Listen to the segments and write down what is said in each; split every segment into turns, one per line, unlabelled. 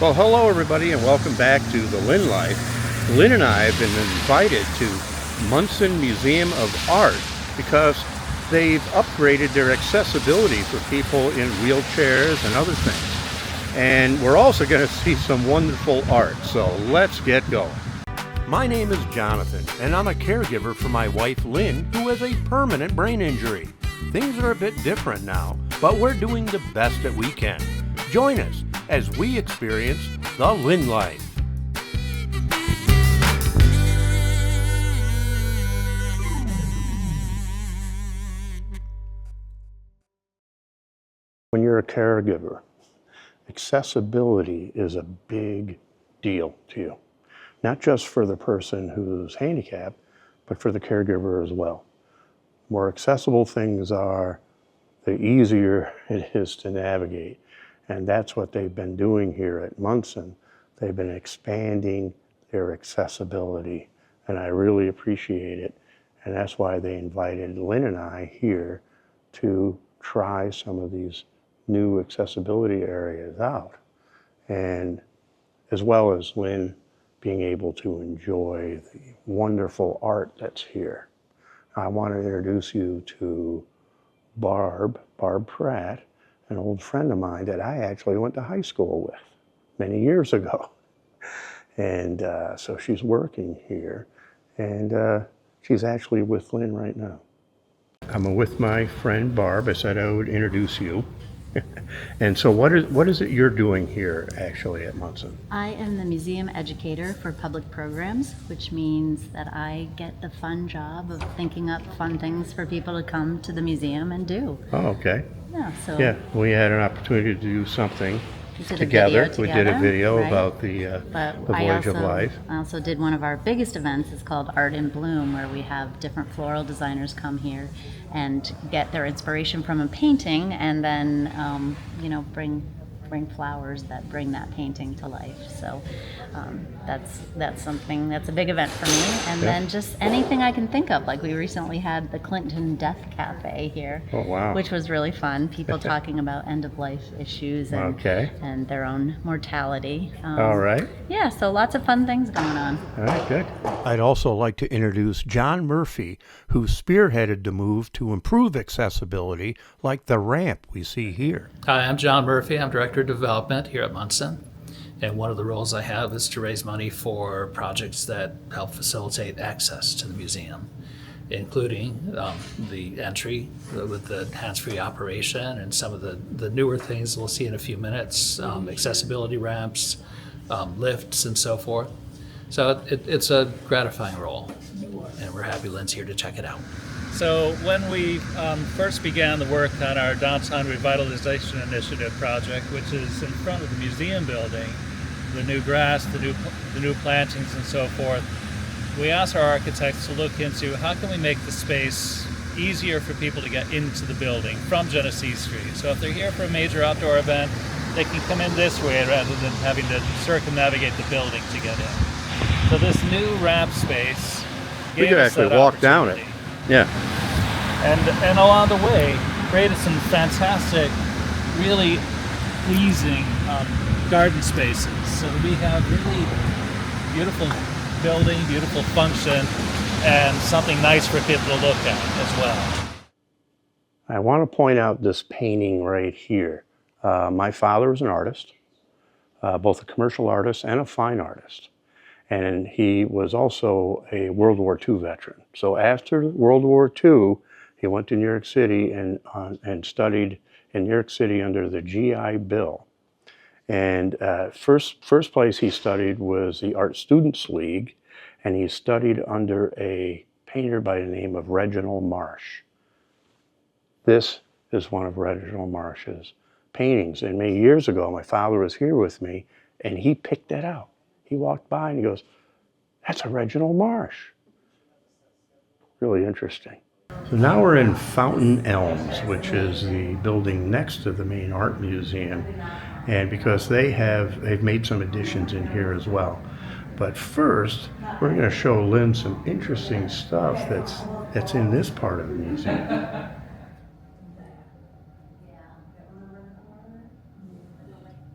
Well, hello everybody and welcome back to the Lynne Life. Lynne and I have been invited to Munson Museum of Art because they've upgraded their accessibility for people in wheelchairs and other things. And we're also going to see some wonderful art, so let's get going. My name is Jonathan, and I'm a caregiver for my wife Lynne, who has a permanent brain injury. Things are a bit different now, but we're doing the best that we can. Join us as we experience the Lynne Life. When you're a caregiver, accessibility is a big deal to you. Not just for the person who's handicapped, but for the caregiver as well. The more accessible things are, the easier it is to navigate. And that's what they've been doing here at Munson. They've been expanding their accessibility, and I really appreciate it. And that's why they invited Lynne and I here to try some of these new accessibility areas out. And as well as Lynne being able to enjoy the wonderful art that's here. I want to introduce you to Barb Pratt, an old friend of mine that I actually went to high school with many years ago. And so she's working here, and she's actually with Lynne right now. I'm with my friend Barb. I said I would introduce you. And so what is it you're doing here actually at Munson?
I am the museum educator for public programs, which means that I get the fun job of thinking up fun things for people to come to the museum and do.
Oh, okay.
Yeah,
we had an opportunity to do something together. We did a video
right?
about the Voyage of Life.
I also did one of our biggest events. It's called Art in Bloom, where we have different floral designers come here and get their inspiration from a painting, and then bring flowers that bring that painting to life. So that's something that's a big event for me. And then just anything I can think of. Like we recently had the Clinton Death Cafe here, which was really fun. People talking about end-of-life issues and their own mortality.
All right.
Yeah, so lots of fun things going on.
All right, good. I'd also like to introduce John Murphy, who spearheaded the move to improve accessibility, like the ramp we see here.
Hi, I'm John Murphy. I'm Director of Development here at Munson. And one of the roles I have is to raise money for projects that help facilitate access to the museum, including the entry with the hands-free operation and some of the newer things we'll see in a few minutes, accessibility ramps, lifts, and so forth. So it's a gratifying role, and we're happy Lynne's here to check it out.
So when we first began the work on our Downtown Revitalization Initiative project, which is in front of the museum building, the new grass, the new plantings and so forth, we asked our architects to look into how can we make the space easier for people to get into the building from Genesee Street. So if they're here for a major outdoor event, they can come in this way rather than having to circumnavigate the building to get in. So this new ramp space
we could actually walk down it. Yeah.
And along the way, created some fantastic, really pleasing garden spaces. So we have really beautiful building, beautiful function, and something nice for people to look at as well.
I want to point out this painting right here. My father was an artist, both a commercial artist and a fine artist. And he was also a World War II veteran. So after World War II, he went to New York City and studied in New York City under the GI Bill. And first place he studied was the Art Students League, and he studied under a painter by the name of Reginald Marsh. This is one of Reginald Marsh's paintings. And many years ago, my father was here with me, and he picked that out. He walked by and he goes, "That's a Reginald Marsh." Really interesting. So now we're in Fountain Elms, which is the building next to the main art museum. And because they've made some additions in here as well. But first, we're going to show Lynne some interesting stuff that's in this part of the museum.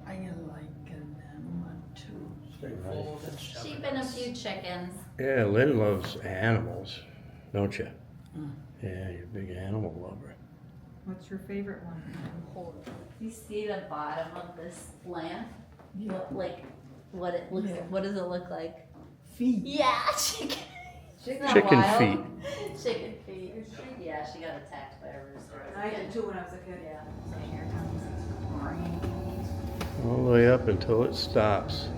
I like them.
Sheep and a few chickens.
Yeah, Lynn loves animals, don't you? Yeah, you're a big animal lover.
What's your favorite one?
You see the bottom of this lamp?
Yeah.
What it looks
Yeah.
what does it look like?
Feet.
Yeah, chicken.
Chicken feet.
Chicken feet. Yeah, she got attacked by a rooster.
I did too when I was a kid.
Yeah. So here it comes.
All the way up until it stops.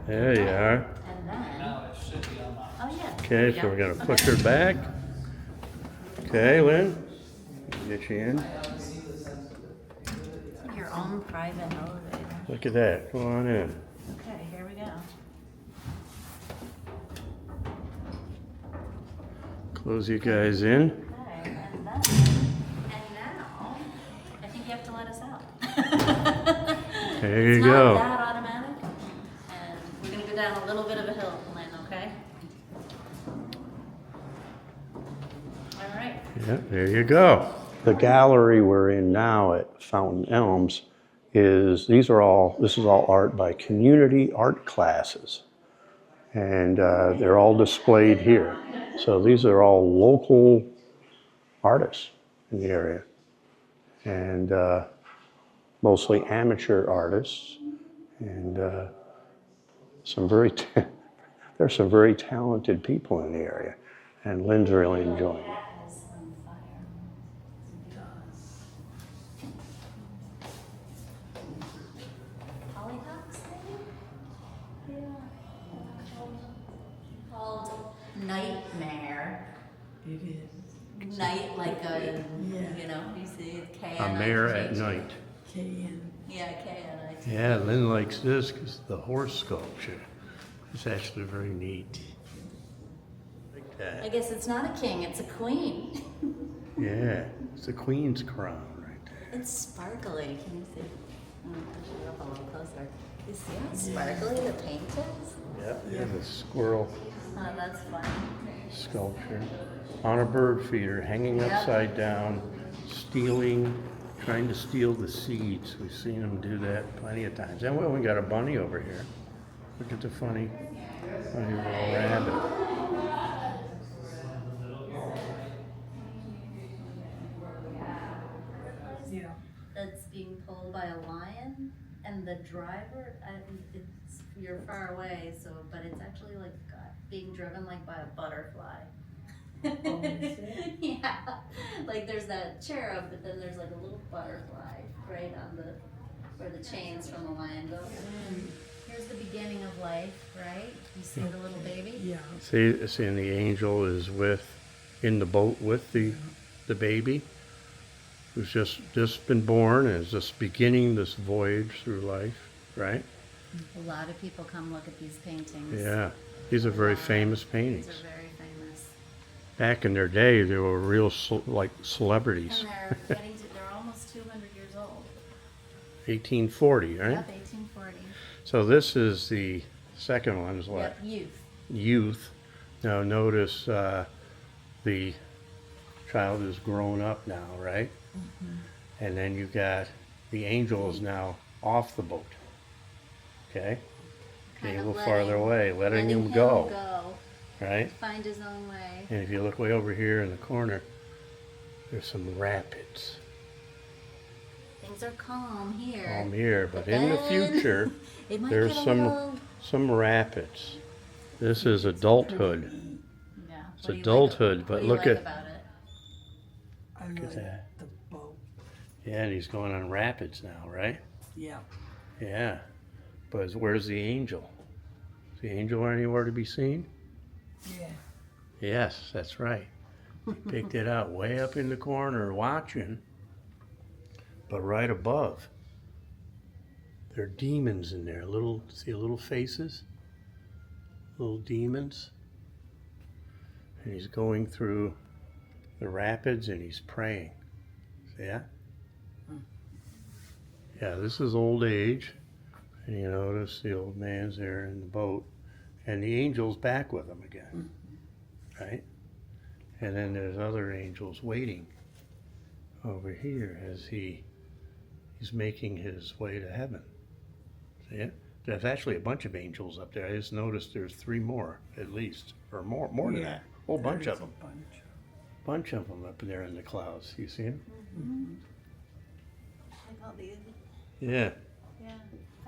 There you are.
And then,
Now it should be on my.
oh yeah.
Okay, so we're gonna push her back. Okay, Lynn, get you in.
Your own private elevator.
Look at that. Go on in.
Okay, here we go.
Close you guys in.
Okay, and now, I think you have to let us out.
There you
It's
go.
not that automatic, and we're gonna go down a little bit of a hill, Lynn, okay? All right.
Yeah, there you go. The gallery we're in now at Fountain Elms this is all art by community art classes. And they're all displayed here. So these are all local artists in the area. And mostly amateur artists. And there's some very talented people in the area. And Lynn's really enjoying it.
That is on fire. Hollyhocks, maybe? Yeah. Called Nightmare.
It is.
Night, like a,
Yeah.
you see K.
A mare at night.
K-N.
Yeah, K.
Yeah, Lynn likes this because the horse sculpture is actually very neat. Like
I
that.
guess it's not a king, it's a queen.
Yeah, it's a queen's crown right there.
It's sparkly. Can you see? I'm gonna push it up a little closer. You see how sparkly the paint is?
Yep, yeah, the squirrel
Oh, that's fun.
sculpture on a bird feeder, hanging
Yep.
upside down, trying to steal the seeds. We've seen them do that plenty of times. And well, we got a bunny over here. Look at the funny little rabbit.
Yeah.
That's being pulled by a lion, and the driver, you're far away, but it's actually like being driven like by a butterfly.
Oh, is it?
Yeah, like there's that cherub, but then there's like a little butterfly right on where the chains from the lion go. Here's the beginning of life, right? You see the little baby?
Yeah.
See, and the angel is in the boat with the baby, who's just been born and is just beginning this voyage through life, right?
A lot of people come look at these paintings.
Yeah, these are very famous
These
paintings.
are very famous.
Back in their day, they were real like celebrities.
And they're almost 200 years old.
1840, right?
Yep, 1840.
So this is the second one, is what?
Yep, youth.
Youth. Now notice the child is grown up now, right? And then you got the angel is now off the boat. Okay?
Kind
A
of
little farther away, letting him go, right?
Find his own way.
And if you look way over here in the corner, there's some rapids.
Things are calm here.
Calm here, but in the
then
future,
it might
there's
get a
some
little-
rapids. This is adulthood.
Yeah.
It's
What do you
adulthood,
like,
but
what do you
look
like
at-
about it?
I
Look at
like
that.
the boat.
Yeah, and he's going on rapids now, right?
Yeah.
Yeah. But where's the angel? Is the angel anywhere to be seen?
Yeah.
Yes, that's right. He picked it out way up in the corner watching. But right above, there are demons in there. See little faces? Little demons. And he's going through the rapids and he's praying. See that? Yeah, this is old age. And you notice the old man's there in the boat. And the angel's back with him again. Right? And then there's other angels waiting over here as he He's making his way to heaven. See it? There's actually a bunch of angels up there. I just noticed there's 3 more, at least, or more than that. A whole bunch of them. Bunch of them up there in the clouds. You see them?
Like all these.
Yeah.
Yeah.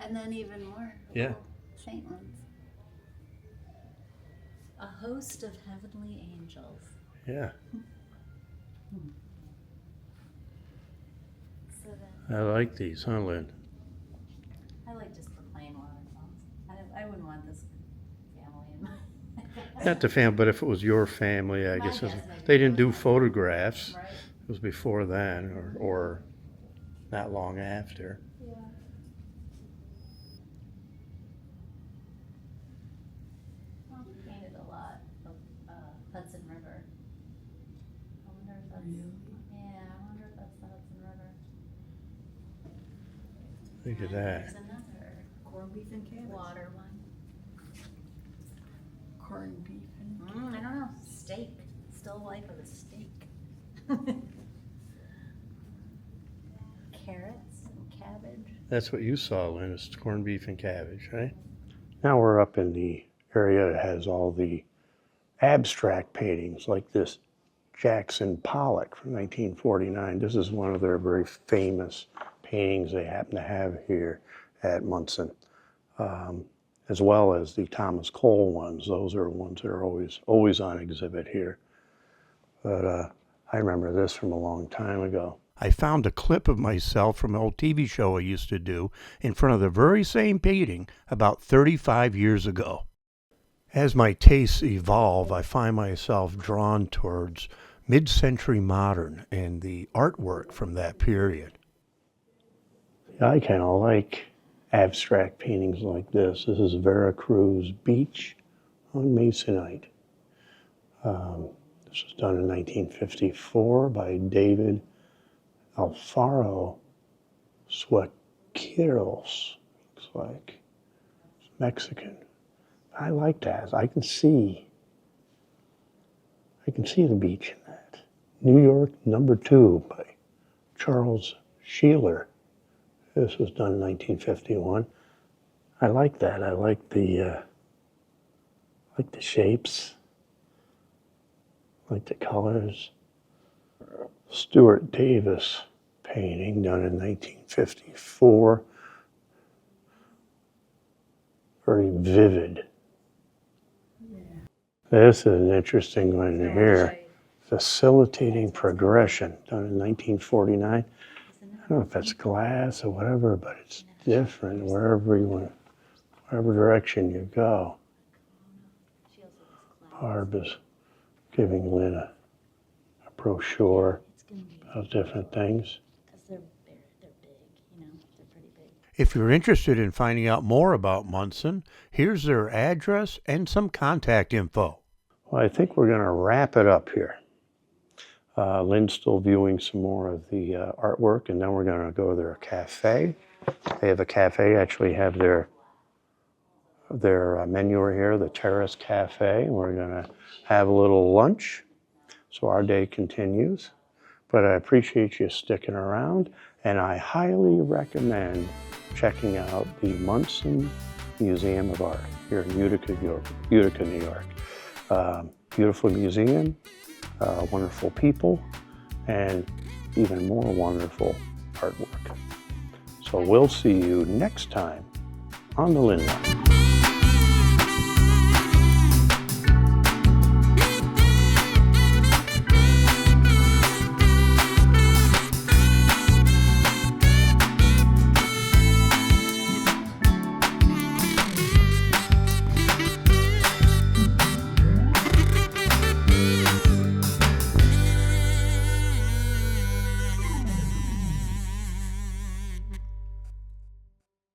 And then even more.
Yeah.
Saint ones. A host of heavenly angels.
Yeah.
So then,
I like these, huh, Lynn?
I like just the plain waterfalls. I wouldn't want this family in my.
Not the family, but if it was your family, I guess
guess
they didn't do photographs.
Right.
It was before then, or not long after.
Yeah. Well, we painted a lot of Hudson River. I wonder if that's.
Really?
Yeah, I wonder if that's the Hudson River.
Look at
And
that.
There's another
Corned beef and cabbage.
water one.
Corned beef and
I don't know. Steak. Still life of a steak. Carrots and cabbage.
That's what you saw, Lynn, is corned beef and cabbage, right? Now we're up in the area that has all the abstract paintings, like this Jackson Pollock from 1949. This is one of their very famous paintings they happen to have here at Munson, as well as the Thomas Cole ones. Those are ones that are always on exhibit here. But I remember this from a long time ago. I found a clip of myself from an old TV show I used to do in front of the very same painting about 35 years ago. As my tastes evolve, I find myself drawn towards mid-century modern and the artwork from that period. I kind of like abstract paintings like this. This is Veracruz Beach on Masonite. This was done in 1954 by David Alfaro Suaquiros. Looks like it's Mexican. I like that. I can see the beach in that. New York #2 by Charles Sheeler. This was done in 1951. I like that. I like the shapes, like the colors. Stuart Davis painting done in 1954. Very vivid. This is an interesting one here. Facilitating progression, done in 1949. I don't know if that's glass or whatever, but it's different wherever direction you go. Barb is giving Lynn a brochure of different things.
Because they're big, they're pretty big.
If you're interested in finding out more about Munson, here's their address and some contact info. Well, I think we're going to wrap it up here. Lynn's still viewing some more of the artwork, and then we're going to go to their cafe. They have a cafe, actually have their menu here, the Terrace Cafe. We're going to have a little lunch, so our day continues. But I appreciate you sticking around, and I highly recommend checking out the Munson Museum of Art here in Utica, New York. Beautiful museum, wonderful people, and even more wonderful artwork. So we'll see you next time on the Lynne Line.